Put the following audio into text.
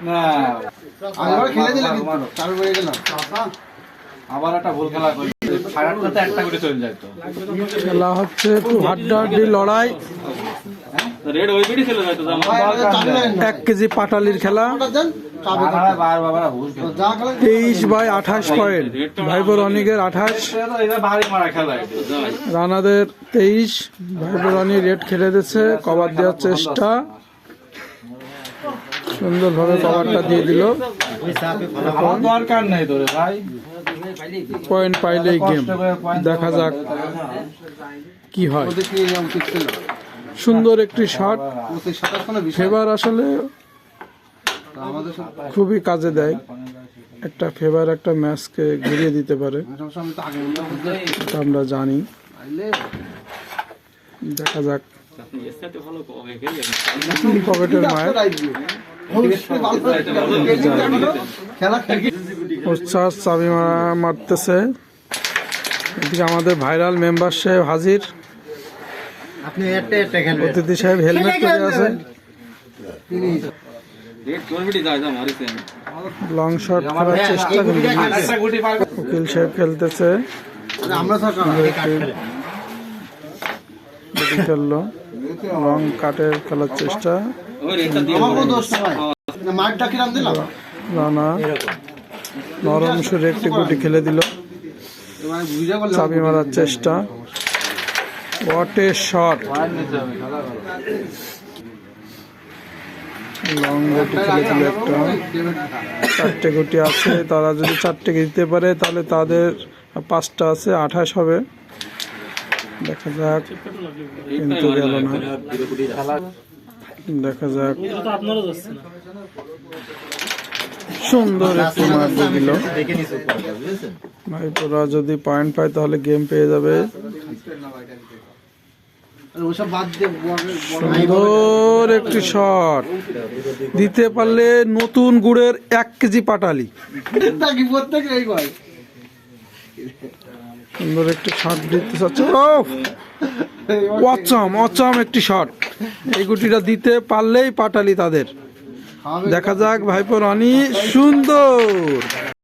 না আবার খেলে দিলে চালু হয়ে গেলাম আবার একটা ভুল খেলা করি, সাড়ে আটটাতে একটা করে চলে যায় তো। খেলা হচ্ছে একটু হাড্ডাহাড্ডি লড়াই, রেড ওই বিড়ি চলে যায় তো, 1 কেজি পাটালির খেলা। 23/28 পয়েন্ট, ভাইপো রনিকের 28, রানাদের 23। ভাইপো রনি রেড খেলে দিচ্ছে, কভার দেওয়ার চেষ্টা, সুন্দরভাবে কভারটা দিয়ে দিল। দরকার নেই তোরে ভাই, পয়েন্ট পাইলেই গেম, দেখা যাক কি হয়। সুন্দর একটি শট, ফেভার আসলে খুবই কাজে দেয়, একটা ফেভার একটা ম্যাচকে ঘুরিয়ে দিতে পারে, এটা আমরা জানি। দেখা যাক পকেটের মায়ের উচ্ছ্বাস চাবি মারতেছে। এদিকে আমাদের ভাইরাল মেম্বার সাহেব হাজির, অতিথি সাহেব হেলমেট পরে আছে, লং শট খেলার চেষ্টা করছে, উকিল সাহেব খেলতেছে, খেললো লং কাটের খেলার চেষ্টা, রানা নরম সুরে একটি গুটি খেলে দিল, চাবি মারার চেষ্টা, হোয়াট এ শট, লং গুটি খেলে দিল একটা। 4টে গুটি আছে, তারা যদি 4টে দিতে পারে তাহলে তাদের 5টা আছে, 28 হবে। দেখা যাক, কিন্তু গেল না, দেখা যাক। সুন্দর একটু মার দিয়ে দিল, ভাইপোরা যদি পয়েন্ট পায় তাহলে গেম পেয়ে যাবে। সুন্দর একটি শট দিতে পারলে নতুন গুড়ের 1 কেজি পাটালি। সুন্দর একটি শট দিতে চাচ্ছে, অচম একটি শট, এই গুটিটা দিতে পারলেই পাটালি তাদের। দেখা যাক ভাইপো রনি, সুন্দর